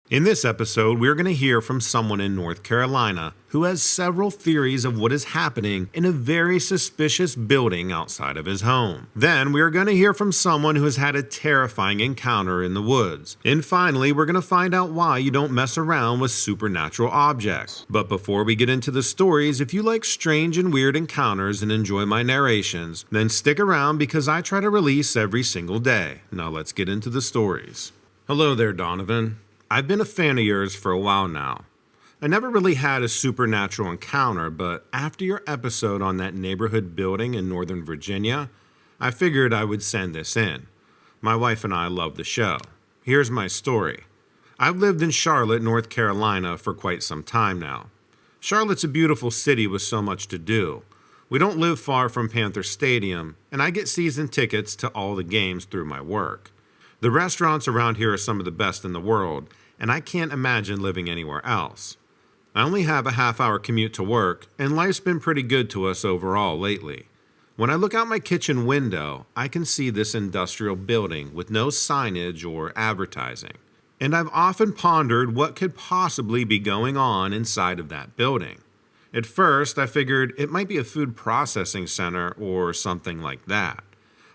In this episode, we're going to hear from someone in North Carolina who has several theories of what is happening in a very suspicious building outside of his home. Then, we're going to hear from someone who has had a terrifying encounter in the woods. And finally, we're going to find out why you don't mess around with supernatural objects. But before we get into the stories, if you like strange and weird encounters and enjoy my narrations, then stick around because I try to release every single day. Now let's get into the stories. Hello there, Donovan. I've been a fan of yours for a while now. I never really had a supernatural encounter, but after your episode on that neighborhood building in Northern Virginia, I figured I would send this in. My wife and I love the show. Here's my story. I've lived in Charlotte, North Carolina for quite some time now. Charlotte's a beautiful city with so much to do. We don't live far from Panther Stadium, and I get season tickets to all the games through my work. The restaurants around here are some of the best in the world, and I can't imagine living anywhere else. I only have a half-hour commute to work, and life's been pretty good to us overall lately. When I look out my kitchen window, I can see this industrial building with no signage or advertising. And I've often pondered what could possibly be going on inside of that building. At first, I figured it might be a food processing center or something like that.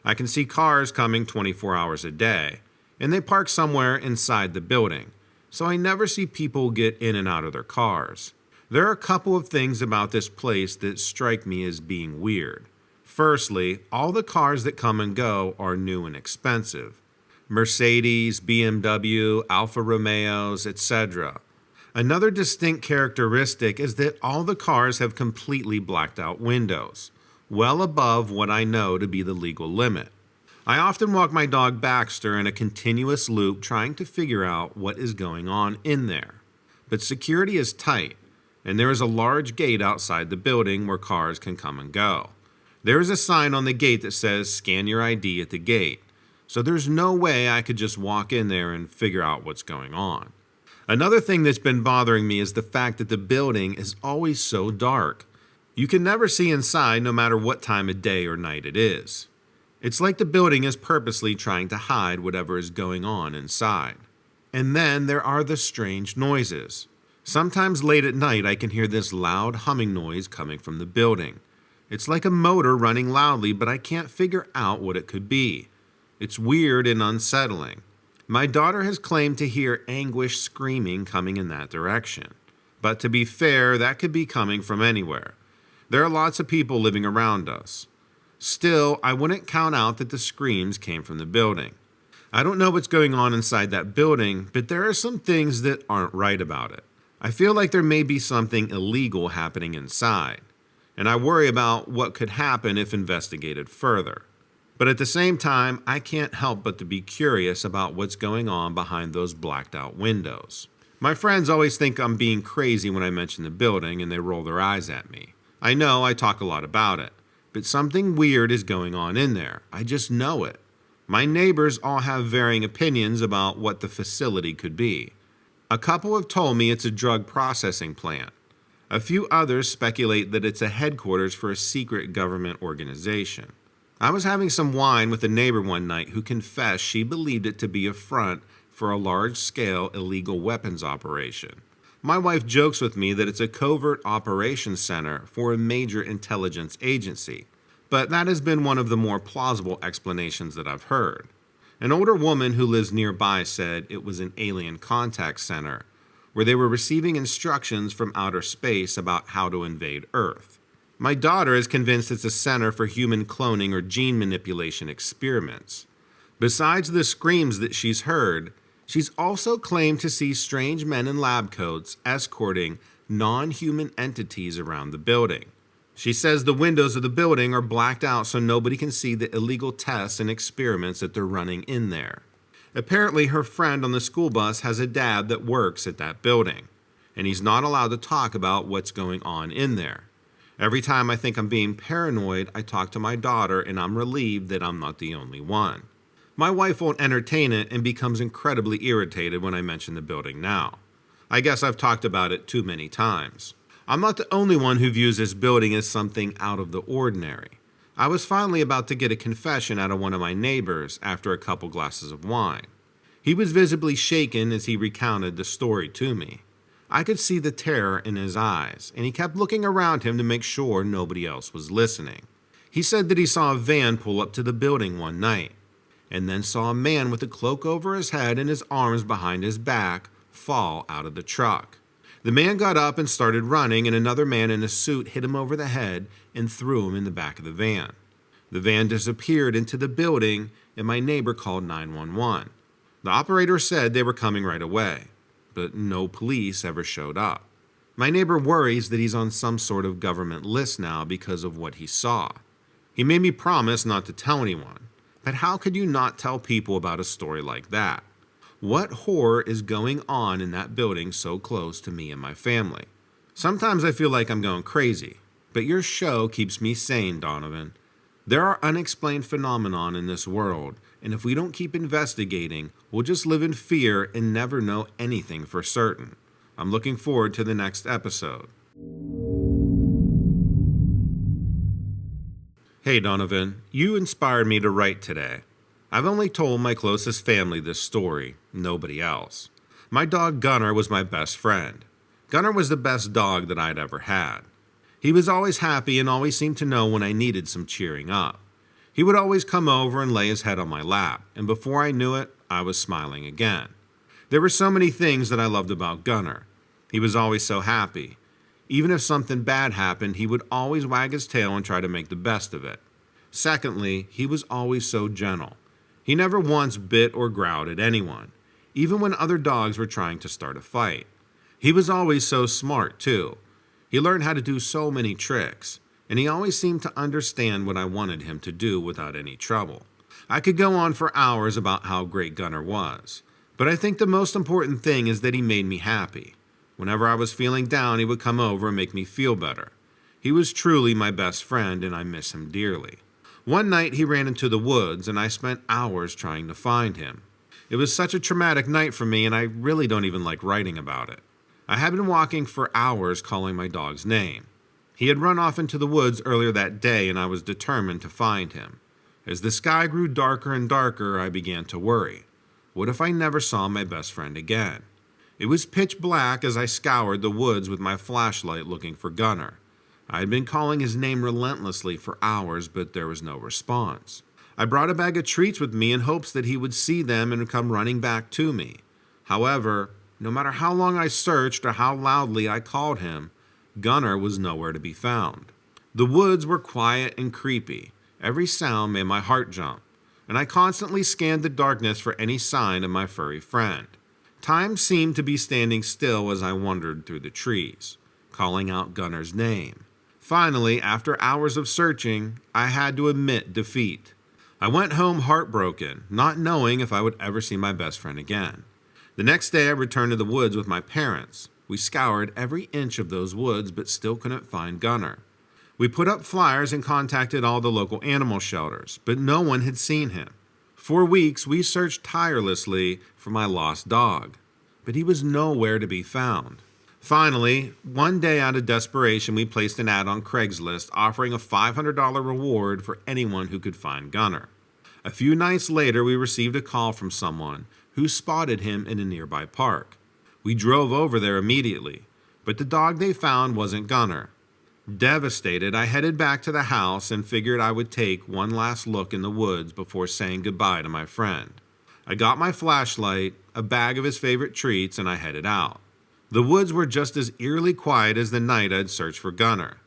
I can see cars coming 24 hours a day, and they park somewhere inside the building, so I never see people get in and out of their cars. There are a couple of things about this place that strike me as being weird. Firstly, all the cars that come and go are new and expensive. Mercedes, BMW, Alfa Romeos, etc. Another distinct characteristic is that all the cars have completely blacked out windows, well above what I know to be the legal limit. I often walk my dog Baxter in a continuous loop trying to figure out what is going on in there. But security is tight, and there is a large gate outside the building where cars can come and go. There is a sign on the gate that says scan your ID at the gate, so there's no way I could just walk in there and figure out what's going on. Another thing that's been bothering me is the fact that the building is always so dark. You can never see inside no matter what time of day or night it is. It's like the building is purposely trying to hide whatever is going on inside. And then there are the strange noises. Sometimes late at night I can hear this loud humming noise coming from the building. It's like a motor running loudly, but I can't figure out what it could be. It's weird and unsettling. My daughter has claimed to hear anguished screaming coming in that direction. But to be fair, that could be coming from anywhere. There are lots of people living around us. Still, I wouldn't count out that the screams came from the building. I don't know what's going on inside that building, but there are some things that aren't right about it. I feel like there may be something illegal happening inside, and I worry about what could happen if investigated further. But at the same time, I can't help but to be curious about what's going on behind those blacked out windows. My friends always think I'm being crazy when I mention the building, and they roll their eyes at me. I know I talk a lot about it, but something weird is going on in there. I just know it. My neighbors all have varying opinions about what the facility could be. A couple have told me it's a drug processing plant. A few others speculate that it's a headquarters for a secret government organization. I was having some wine with a neighbor one night who confessed she believed it to be a front for a large-scale illegal weapons operation. My wife jokes with me that it's a covert operations center for a major intelligence agency, but that has been one of the more plausible explanations that I've heard. An older woman who lives nearby said it was an alien contact center, where they were receiving instructions from outer space about how to invade Earth. My daughter is convinced it's a center for human cloning or gene manipulation experiments. Besides the screams that she's heard, she's also claimed to see strange men in lab coats escorting non-human entities around the building. She says the windows of the building are blacked out so nobody can see the illegal tests and experiments that they're running in there. Apparently, her friend on the school bus has a dad that works at that building, and he's not allowed to talk about what's going on in there. Every time I think I'm being paranoid, I talk to my daughter, and I'm relieved that I'm not the only one. My wife won't entertain it and becomes incredibly irritated when I mention the building now. I guess I've talked about it too many times. I'm not the only one who views this building as something out of the ordinary. I was finally about to get a confession out of one of my neighbors after a couple glasses of wine. He was visibly shaken as he recounted the story to me. I could see the terror in his eyes, and he kept looking around him to make sure nobody else was listening. He said that he saw a van pull up to the building one night, and then saw a man with a cloak over his head and his arms behind his back fall out of the truck. The man got up and started running, and another man in a suit hit him over the head and threw him in the back of the van. The van disappeared into the building, and my neighbor called 911. The operator said they were coming right away, but no police ever showed up. My neighbor worries that he's on some sort of government list now because of what he saw. He made me promise not to tell anyone, but how could you not tell people about a story like that? What horror is going on in that building so close to me and my family? Sometimes I feel like I'm going crazy, but your show keeps me sane, Donovan. There are unexplained phenomena in this world, and if we don't keep investigating, we'll just live in fear and never know anything for certain. I'm looking forward to the next episode. Hey Donovan, you inspired me to write today. I've only told my closest family this story, nobody else. My dog Gunner was my best friend. Gunner was the best dog that I'd ever had. He was always happy and always seemed to know when I needed some cheering up. He would always come over and lay his head on my lap, and before I knew it, I was smiling again. There were so many things that I loved about Gunner. He was always so happy. Even if something bad happened, he would always wag his tail and try to make the best of it. Secondly, he was always so gentle. He never once bit or growled at anyone, even when other dogs were trying to start a fight. He was always so smart, too. He learned how to do so many tricks, and he always seemed to understand what I wanted him to do without any trouble. I could go on for hours about how great Gunner was, but I think the most important thing is that he made me happy. Whenever I was feeling down, he would come over and make me feel better. He was truly my best friend, and I miss him dearly. One night he ran into the woods, and I spent hours trying to find him. It was such a traumatic night for me, and I really don't even like writing about it. I had been walking for hours calling my dog's name. He had run off into the woods earlier that day, and I was determined to find him. As the sky grew darker and darker, I began to worry. What if I never saw my best friend again? It was pitch black as I scoured the woods with my flashlight looking for Gunner. I had been calling his name relentlessly for hours, but there was no response. I brought a bag of treats with me in hopes that he would see them and come running back to me. However, no matter how long I searched or how loudly I called him, Gunner was nowhere to be found. The woods were quiet and creepy. Every sound made my heart jump, and I constantly scanned the darkness for any sign of my furry friend. Time seemed to be standing still as I wandered through the trees, calling out Gunner's name. Finally, after hours of searching, I had to admit defeat. I went home heartbroken, not knowing if I would ever see my best friend again. The next day, I returned to the woods with my parents. We scoured every inch of those woods, but still couldn't find Gunner. We put up flyers and contacted all the local animal shelters, but no one had seen him. For weeks, we searched tirelessly for my lost dog, but he was nowhere to be found. Finally, one day out of desperation, we placed an ad on Craigslist offering a $500 reward for anyone who could find Gunner. A few nights later, we received a call from someone who spotted him in a nearby park. We drove over there immediately, but the dog they found wasn't Gunner. Devastated, I headed back to the house and figured I would take one last look in the woods before saying goodbye to my friend. I got my flashlight, a bag of his favorite treats, and I headed out. The woods were just as eerily quiet as the night I'd searched for Gunner.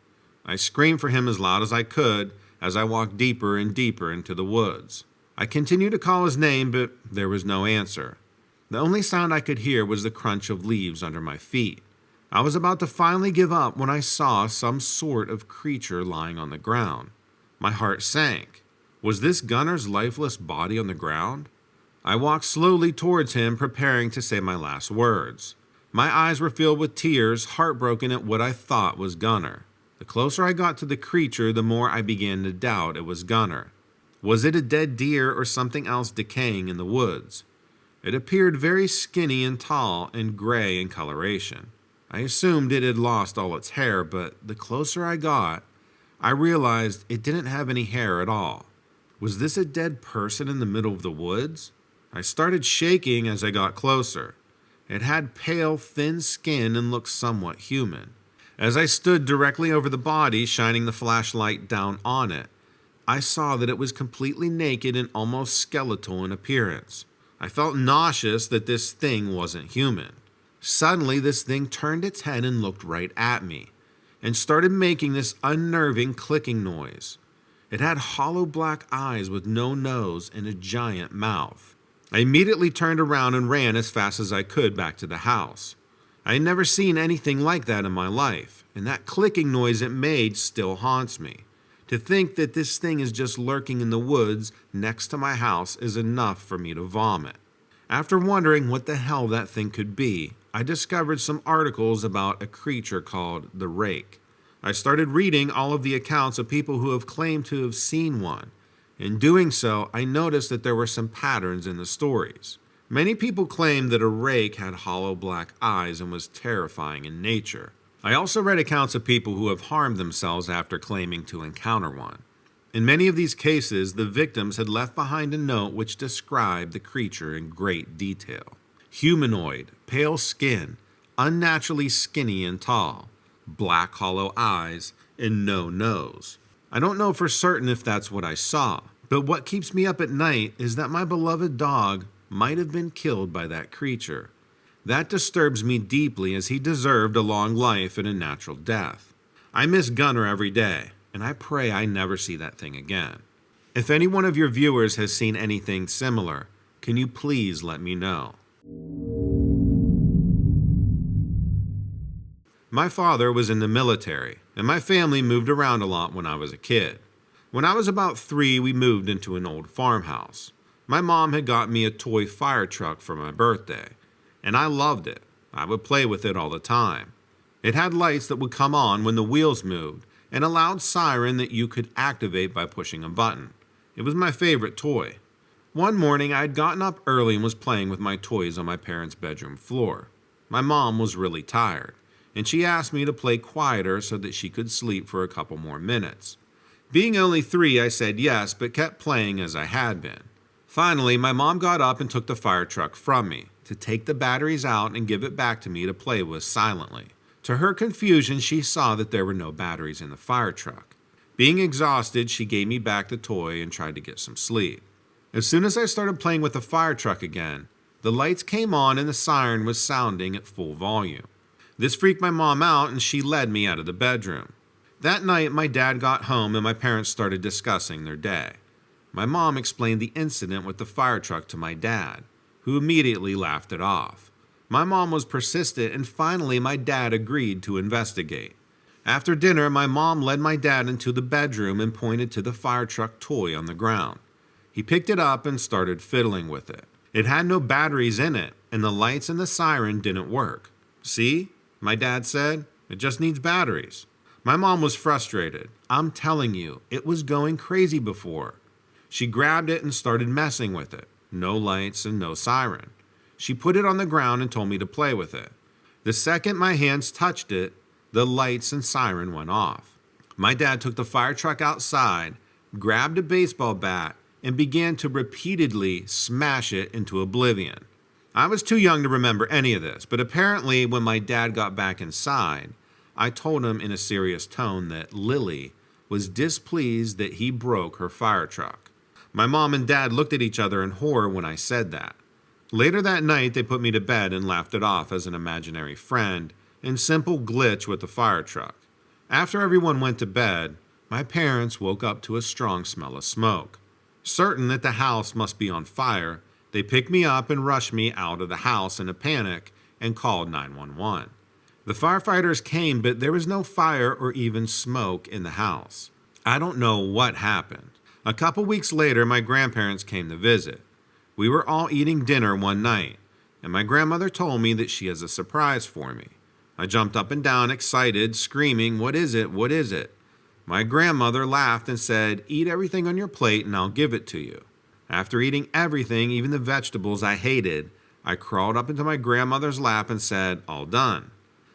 I screamed for him as loud as I could as I walked deeper and deeper into the woods. I continued to call his name, but there was no answer. The only sound I could hear was the crunch of leaves under my feet. I was about to finally give up when I saw some sort of creature lying on the ground. My heart sank. Was this Gunner's lifeless body on the ground? I walked slowly towards him, preparing to say my last words. My eyes were filled with tears, heartbroken at what I thought was Gunner. The closer I got to the creature, the more I began to doubt it was Gunner. Was it a dead deer or something else decaying in the woods? It appeared very skinny and tall and gray in coloration. I assumed it had lost all its hair, but the closer I got, I realized it didn't have any hair at all. Was this a dead person in the middle of the woods? I started shaking as I got closer. It had pale, thin skin and looked somewhat human. As I stood directly over the body, shining the flashlight down on it, I saw that it was completely naked and almost skeletal in appearance. I felt nauseous that this thing wasn't human. Suddenly, this thing turned its head and looked right at me, and started making this unnerving clicking noise. It had hollow black eyes with no nose and a giant mouth. I immediately turned around and ran as fast as I could back to the house. I had never seen anything like that in my life, and that clicking noise it made still haunts me. To think that this thing is just lurking in the woods next to my house is enough for me to vomit. After wondering what the hell that thing could be, I discovered some articles about a creature called the rake. I started reading all of the accounts of people who have claimed to have seen one. In doing so, I noticed that there were some patterns in the stories. Many people claimed that a rake had hollow black eyes and was terrifying in nature. I also read accounts of people who have harmed themselves after claiming to encounter one. In many of these cases, the victims had left behind a note which described the creature in great detail. Humanoid, pale skin, unnaturally skinny and tall, black hollow eyes, and no nose. I don't know for certain if that's what I saw, but what keeps me up at night is that my beloved dog might have been killed by that creature. That disturbs me deeply, as he deserved a long life and a natural death. I miss Gunner every day, and I pray I never see that thing again. If any one of your viewers has seen anything similar, can you please let me know? My father was in the military, and my family moved around a lot when I was a kid. When I was about 3, we moved into an old farmhouse. My mom had got me a toy fire truck for my birthday, and I loved it. I would play with it all the time. It had lights that would come on when the wheels moved, and a loud siren that you could activate by pushing a button. It was my favorite toy. One morning I had gotten up early and was playing with my toys on my parents' bedroom floor. My mom was really tired, and she asked me to play quieter so that she could sleep for a couple more minutes. Being only 3, I said yes, but kept playing as I had been. Finally, my mom got up and took the fire truck from me, to take the batteries out and give it back to me to play with silently. To her confusion, she saw that there were no batteries in the fire truck. Being exhausted, she gave me back the toy and tried to get some sleep. As soon as I started playing with the fire truck again, the lights came on and the siren was sounding at full volume. This freaked my mom out, and she led me out of the bedroom. That night, my dad got home and my parents started discussing their day. My mom explained the incident with the fire truck to my dad, who immediately laughed it off. My mom was persistent, and finally my dad agreed to investigate. After dinner, my mom led my dad into the bedroom and pointed to the fire truck toy on the ground. He picked it up and started fiddling with it. It had no batteries in it, and the lights and the siren didn't work. "See?" my dad said. "It just needs batteries." My mom was frustrated. "I'm telling you, it was going crazy before." She grabbed it and started messing with it. No lights and no siren. She put it on the ground and told me to play with it. The second my hands touched it, the lights and siren went off. My dad took the fire truck outside, grabbed a baseball bat, and began to repeatedly smash it into oblivion. I was too young to remember any of this, but apparently when my dad got back inside, I told him in a serious tone that Lily was displeased that he broke her fire truck. My mom and dad looked at each other in horror when I said that. Later that night, they put me to bed and laughed it off as an imaginary friend and simple glitch with the fire truck. After everyone went to bed, my parents woke up to a strong smell of smoke. Certain that the house must be on fire, they picked me up and rushed me out of the house in a panic and called 911. The firefighters came, but there was no fire or even smoke in the house. I don't know what happened. A couple weeks later, my grandparents came to visit. We were all eating dinner one night, and my grandmother told me that she has a surprise for me. I jumped up and down, excited, screaming, "What is it? What is it?" My grandmother laughed and said, "Eat everything on your plate and I'll give it to you." After eating everything, even the vegetables I hated, I crawled up into my grandmother's lap and said, "All done."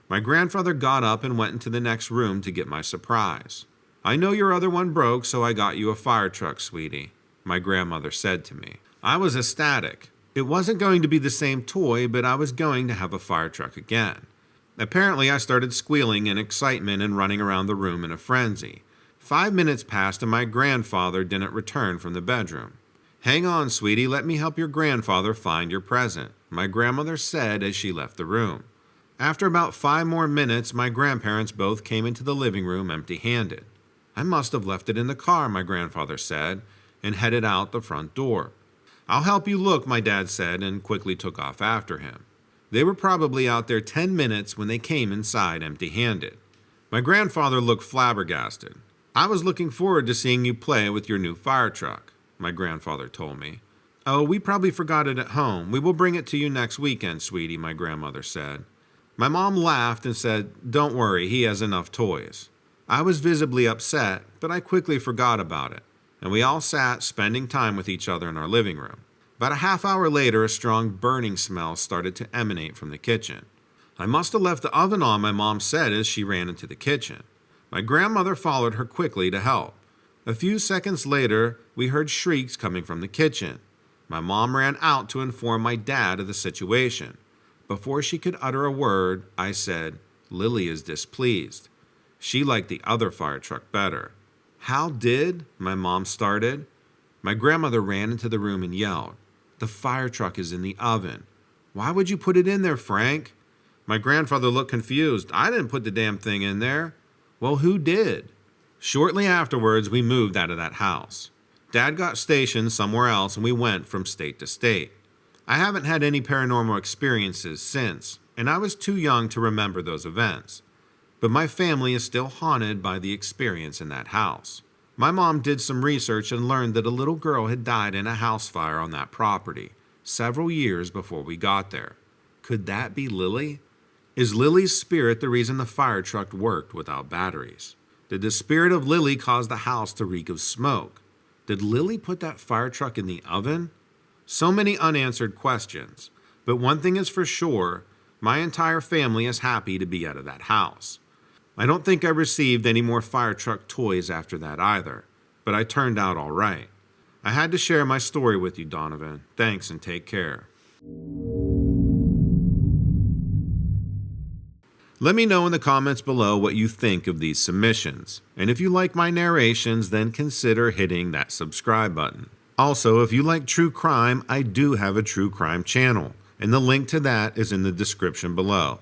My grandfather got up and went into the next room to get my surprise. "I know your other one broke, so I got you a fire truck, sweetie," my grandmother said to me. I was ecstatic. It wasn't going to be the same toy, but I was going to have a fire truck again. Apparently, I started squealing in excitement and running around the room in a frenzy. 5 minutes passed and my grandfather didn't return from the bedroom. "Hang on, sweetie, let me help your grandfather find your present," my grandmother said as she left the room. After about 5 more minutes, my grandparents both came into the living room empty-handed. "I must have left it in the car," my grandfather said, and headed out the front door. "I'll help you look," my dad said, and quickly took off after him. They were probably out there 10 minutes when they came inside empty-handed. My grandfather looked flabbergasted. "I was looking forward to seeing you play with your new fire truck," my grandfather told me. "Oh, we probably forgot it at home. We will bring it to you next weekend, sweetie," my grandmother said. My mom laughed and said, "Don't worry, he has enough toys." I was visibly upset, but I quickly forgot about it, and we all sat spending time with each other in our living room. About a half hour later, a strong burning smell started to emanate from the kitchen. "I must have left the oven on," my mom said as she ran into the kitchen. My grandmother followed her quickly to help. A few seconds later, we heard shrieks coming from the kitchen. My mom ran out to inform my dad of the situation. Before she could utter a word, I said, "Lily is displeased. She liked the other fire truck better." "How did?" my mom started. My grandmother ran into the room and yelled, "The fire truck is in the oven. Why would you put it in there, Frank?" My grandfather looked confused. "I didn't put the damn thing in there." "Well, who did?" Shortly afterwards, we moved out of that house. Dad got stationed somewhere else and we went from state to state. I haven't had any paranormal experiences since, and I was too young to remember those events. But my family is still haunted by the experience in that house. My mom did some research and learned that a little girl had died in a house fire on that property several years before we got there. Could that be Lily? Is Lily's spirit the reason the fire truck worked without batteries? Did the spirit of Lily cause the house to reek of smoke? Did Lily put that fire truck in the oven? So many unanswered questions, but one thing is for sure, my entire family is happy to be out of that house. I don't think I received any more fire truck toys after that either, but I turned out all right. I had to share my story with you, Donovan. Thanks and take care. Let me know in the comments below what you think of these submissions, and if you like my narrations, then consider hitting that subscribe button. Also, if you like true crime, I do have a true crime channel, and the link to that is in the description below.